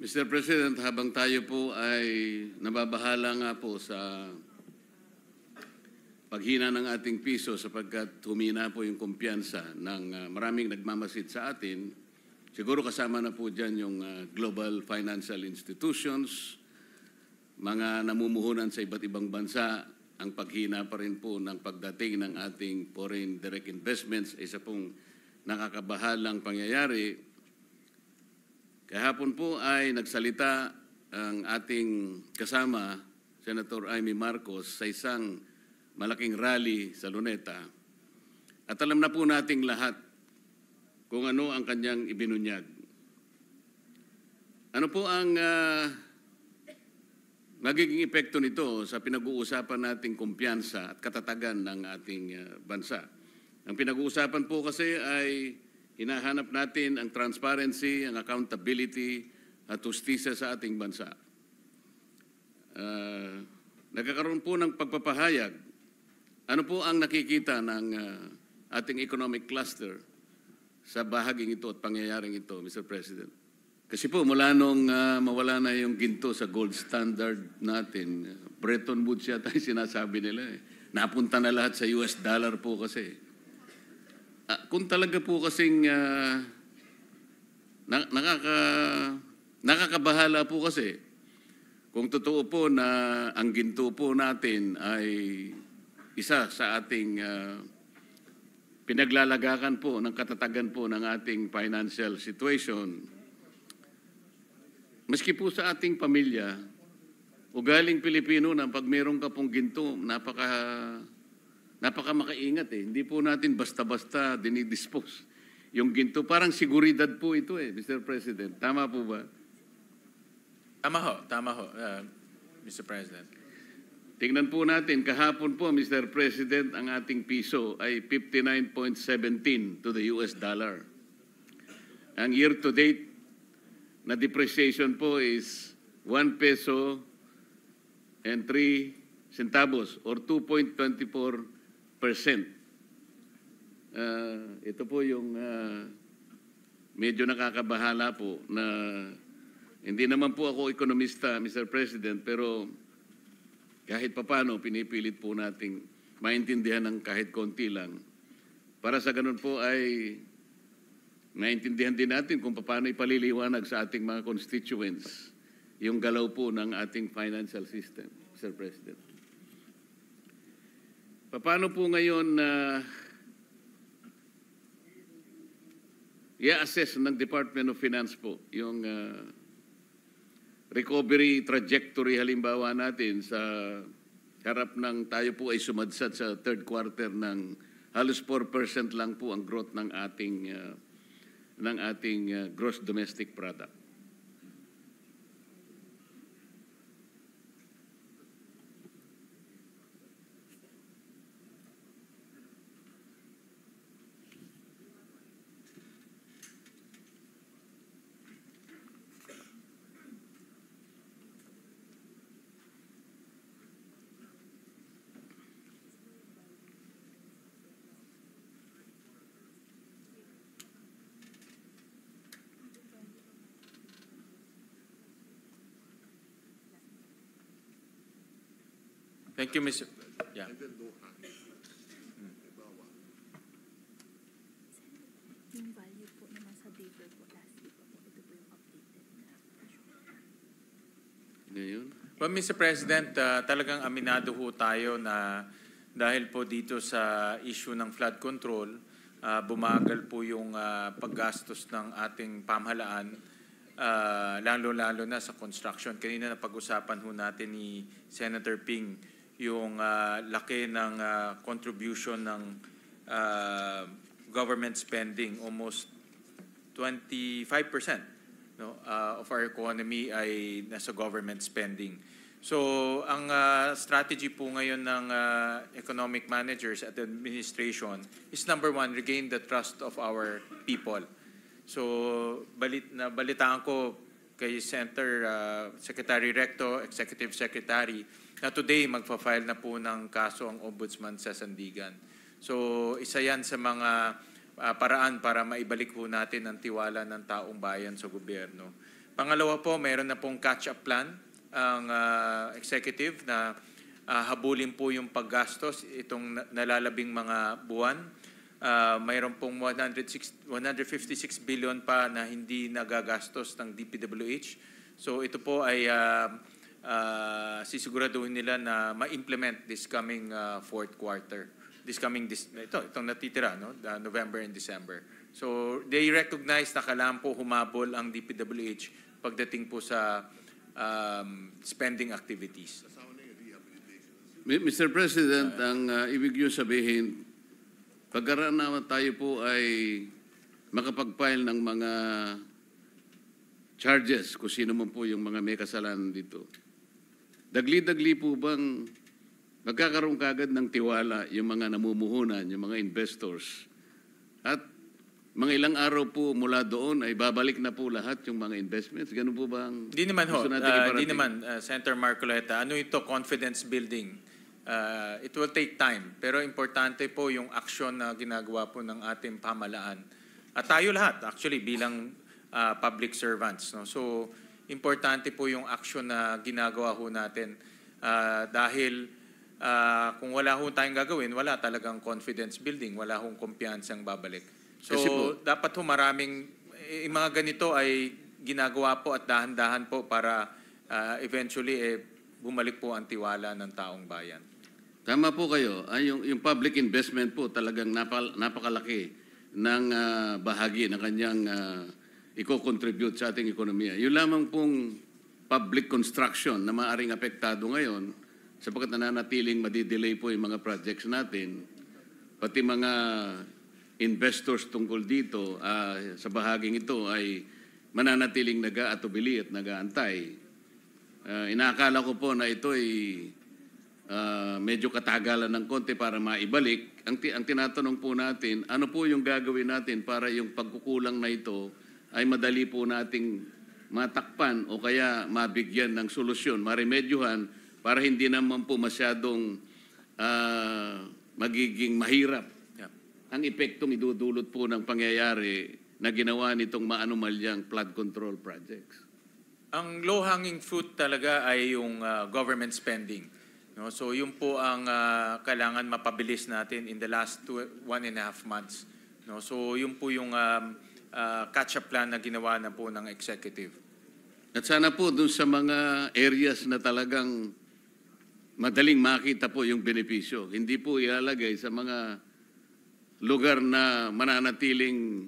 Mr. President, habang tayo po ay nababahala nga po sa paghina ng ating piso sapagkat humina po yung kumpiyansa ng maraming nagmamasid sa atin, siguro kasama na po dyan yung global financial institutions, mga namumuhunan sa iba't ibang bansa, ang paghina pa rin po ng pagdating ng ating foreign direct investments, isa pong nakakabahalang pangyayari. Kahapon po ay nagsalita ang ating kasama, Senator Amy Marcos, sa isang malaking rally sa Luneta. At alam na po nating lahat kung ano ang kanyang ibinunyag. Ano po ang magiging epekto nito sa pinag-uusapan nating kumpiyansa at katatagan ng ating bansa? Ang pinag-uusapan po kasi ay hinahanap natin ang transparency, ang accountability at justisya sa ating bansa. Nagkakaroon po ng pagpapahayag. Ano po ang nakikita ng ating economic cluster sa bahaging ito at pangyayaring ito, Mr. President? Kasi po mula nung mawala na yung ginto sa gold standard natin, Bretton Woods yata yung sinasabi nila eh. Napunta na lahat sa US dollar po kasi. Kung talaga po kasing nakakabahala po kasi, kung totoo po na ang ginto po natin ay isa sa ating pinaglalagakan po ng katatagan po ng ating financial situation, maski po sa ating pamilya, ugaling Pilipino na pag meron ka pong ginto, napaka makaingat eh. Hindi po natin basta-basta dinidispose yung ginto. Parang seguridad po ito eh, Mr. President. Tama po ba? Tama ho, Mr. President. Tingnan po natin, kahapon po, Mr. President, ang ating piso ay 59.17 to the US dollar. Ang year-to-date na depreciation po is 1 peso and 3 centavos or 2.24%. Ito po yung medyo nakakabahala po na hindi naman po ako ekonomista, Mr. President, pero kahit papano pinipilit po nating maintindihan ng kahit konti lang. Para sa ganun po ay maintindihan din natin kung paano ipaliliwanag sa ating mga constituents yung galaw po ng ating financial system, Mr. President. Paano po ngayon i-assess ng Department of Finance po yung recovery trajectory halimbawa natin sa harap ng tayo po ay sumadsad sa third quarter ng halos 4% lang po ang growth ng ating gross domestic product. Thank you, Mr. Yeah. Yung value po naman sa paper po last week po, ito po yung updated na Ngayon? Well, Mr. President, talagang aminado ho tayo na dahil po dito sa issue ng flood control, bumagal po yung paggastos ng ating pamahalaan, lalo-lalo na sa construction. Kanina na pag-usapan ho natin ni Senator Ping yung laki ng contribution ng government spending, almost 25% of our economy ay nasa government spending. So ang strategy po ngayon ng economic managers at administration is number one, regain the trust of our people. So balitaan ko kay Secretary Recto, Executive Secretary, na today magpa-file na po ng kaso ang Ombudsman sa Sandigan. So isa yan sa mga paraan para maibalik ho natin ang tiwala ng taong bayan sa gobyerno. Pangalawa po, mayroon na pong catch-up plan ang executive na habulin po yung paggastos itong nalalabing mga buwan. Mayroon pong 156 billion pa na hindi nagagastos ng DPWH. So ito po ay sisiguraduhin nila na ma-implement this coming fourth quarter. Itong natitira, no? November and December. So they recognize na kailangan po humabol ang DPWH pagdating po sa spending activities. Mr. President, ang ibig niyo sabihin, pagkaraan naman tayo po ay makapag-file ng mga charges kung sino man po yung mga may kasalanan dito. Dagli-dagli po bang magkakaroon kagad ng tiwala yung mga namumuhunan, yung mga investors? At mga ilang araw po mula doon ay babalik na po lahat yung mga investments? Ganun po ba ang Hindi naman ho. gusto natin Hindi iparating? naman, Senator Marcoleta. Ano ito? Confidence building. It will take time. Pero importante po yung aksyon na ginagawa po ng ating pamahalaan. At tayo lahat, actually, bilang public servants. No? So, importante po yung aksyon na ginagawa ho natin. Dahil kung wala ho tayong gagawin, wala talagang confidence building. Wala hong kumpiyansang babalik. So, dapat ho maraming, mga ganito ay ginagawa po at dahan-dahan po para eventually bumalik po ang tiwala ng taong bayan. Tama po kayo. Yung public investment po talagang napakalaki ng bahagi na kanyang i-contribute sa ating ekonomiya. Yung lamang pong public construction na maaaring apektado ngayon sapagkat nananatiling madidelay po yung mga projects natin, pati mga investors tungkol dito sa bahaging ito ay mananatiling nag-aatubili at nag-aantay. Inaakala ko po na ito ay medyo katagalan ng konti para maibalik. Ang tinatanong po natin, ano po yung gagawin natin para yung pagkukulang na ito ay madali po nating matakpan o kaya mabigyan ng solusyon, maremedyohan para hindi naman po masyadong magiging mahirap ang epektong idudulot po ng pangyayari na ginawa nitong maanumalyang flood control projects. Ang low-hanging fruit talaga ay yung government spending. No? So yun po ang kailangan mapabilis natin in the last 1.5 months. No? So yun po yung catch-up plan na ginawa na po ng executive. At sana po dun sa mga areas na talagang madaling makita po yung benepisyo. Hindi po ilalagay sa mga lugar na mananatiling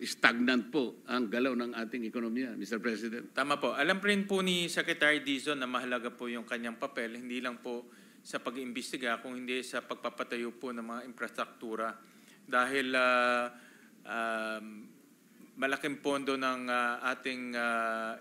stagnant po ang galaw ng ating ekonomiya, Mr. President. Tama po. Alam rin po ni Secretary Dizon na mahalaga po yung kanyang papel, hindi lang po sa pag-iimbestiga, kung hindi sa pagpapatayo po ng mga infrastruktura. Dahil malaking pondo ng ating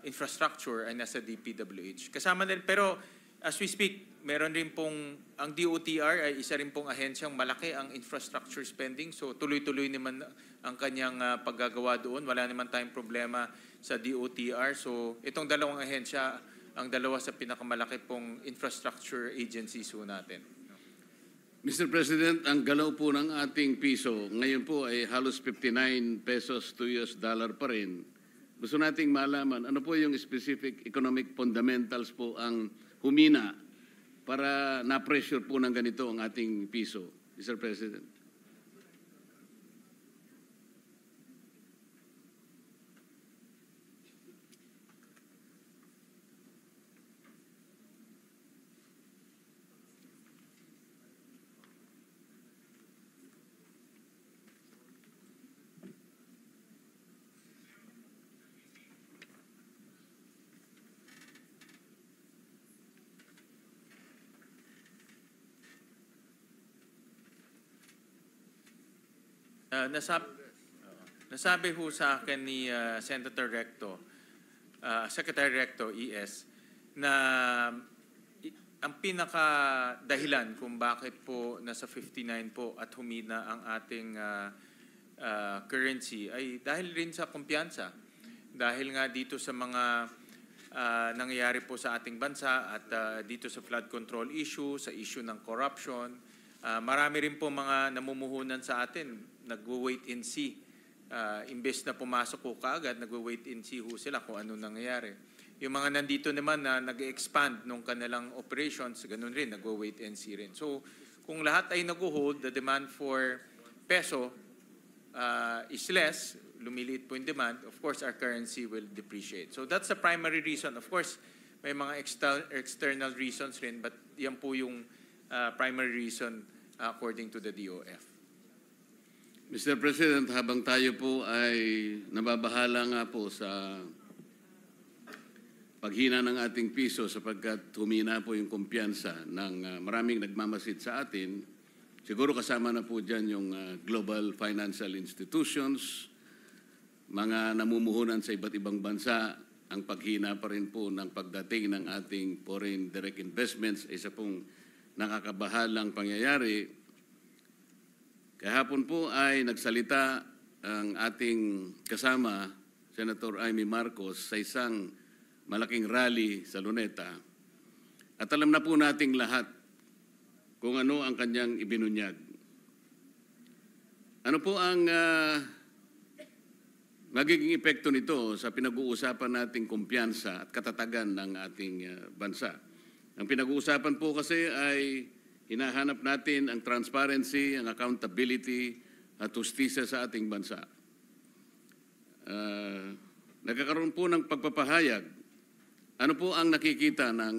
infrastructure ay nasa DPWH. Kasama din, pero as we speak, meron rin pong, ang DOTR ay isa rin pong ahensyang malaki ang infrastructure spending. So tuloy-tuloy naman ang kanyang paggagawa doon. Wala naman tayong problema sa DOTR. So itong dalawang ahensya, ang dalawa sa pinakamalaki pong infrastructure agencies po natin. Mr. President, ang galaw po ng ating piso, ngayon po ay halos 59 pesos to US dollar pa rin. Gusto nating malaman, ano po yung specific economic fundamentals po ang humina para na-pressure po ng ganito ang ating piso, Mr. President? Nasabi ho sa akin ni Senator Recto, Secretary Recto, ES, na ang pinaka-dahilan kung bakit po nasa 59 po at humina ang ating currency ay dahil rin sa kumpiyansa. Dahil nga dito sa mga nangyayari po sa ating bansa at dito sa flood control issue, sa issue ng corruption, Marami rin po mga namumuhunan sa atin, nagwo-wait and see. Imbes na pumasok po kaagad, nagwo-wait and see ho sila kung ano nangyayari. Yung mga nandito naman na nag-expand nung kanilang operations, ganun rin, nagwo-wait and see rin. So, kung lahat ay nag-hold, the demand for peso is less, lumiliit po yung demand, of course, our currency will depreciate. So, that's the primary reason. Of course, may mga external reasons rin, but yan po yung primary reason according to the DOF. Mr. President, habang tayo po ay nababahala nga po sa paghina ng ating piso sapagkat humina po yung kumpiyansa ng maraming nagmamasid sa atin, siguro kasama na po dyan yung global financial institutions, mga namumuhunan sa iba't ibang bansa, ang paghina pa rin po ng pagdating ng ating foreign direct investments, isa pong nakakabahalang pangyayari. Kahapon po ay nagsalita ang ating kasama, Senator Amy Marcos, sa isang malaking rally sa Luneta. At alam na po nating lahat kung ano ang kanyang ibinunyag. Ano po ang magiging epekto nito sa pinag-uusapan nating kumpiyansa at katatagan ng ating bansa? Ang pinag-uusapan po kasi ay hinahanap natin ang transparency, ang accountability at justisya sa ating bansa. Nagkakaroon po ng pagpapahayag. Ano po ang nakikita ng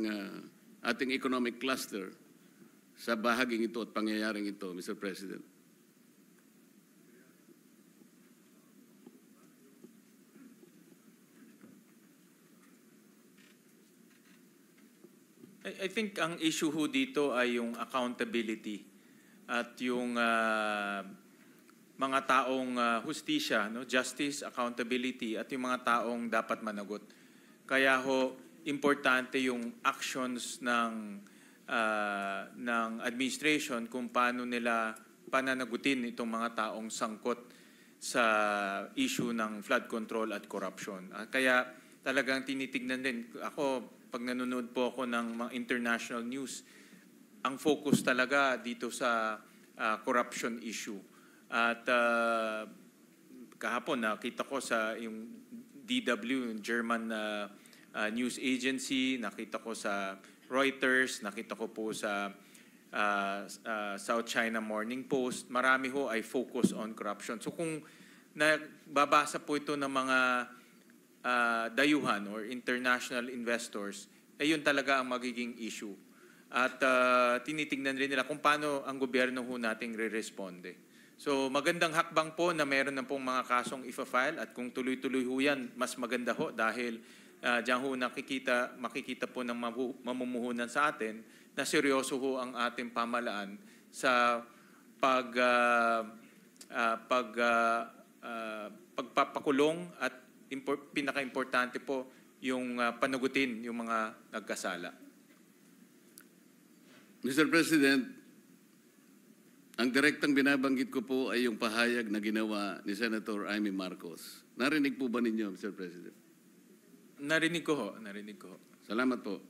ating economic cluster sa bahaging ito at pangyayaring ito, Mr. President? I think ang issue ho dito ay yung accountability at yung mga taong hustisya, no? Justice, accountability at yung mga taong dapat managot. Kaya ho, importante yung actions ng administration kung paano nila pananagutin itong mga taong sangkot sa issue ng flood control at corruption. Kaya talagang tinitignan din. Ako, pag nanonood po ako ng mga international news, ang focus talaga dito sa corruption issue. At kahapon nakita ko sa yung DW, yung German news agency, nakita ko sa Reuters, nakita ko po sa South China Morning Post, marami ho ay focus on corruption. So kung nagbabasa po ito ng mga dayuhan or international investors, ay yun talaga ang magiging issue. At tinitingnan rin nila kung paano ang gobyerno ho nating re-responde. So magandang hakbang po na meron na pong mga kasong ifa-file at kung tuloy-tuloy ho yan, mas maganda ho dahil diyan ho makikita po ng mamumuhunan sa atin na seryoso ho ang ating pamalaan sa pagpapakulong at pinaka-importante po yung panagutin yung mga nagkasala. Mr. President, ang direktang binabanggit ko po ay yung pahayag na ginawa ni Senator Amy Marcos. Narinig po ba ninyo, Mr. President? Narinig ko ho. Salamat po.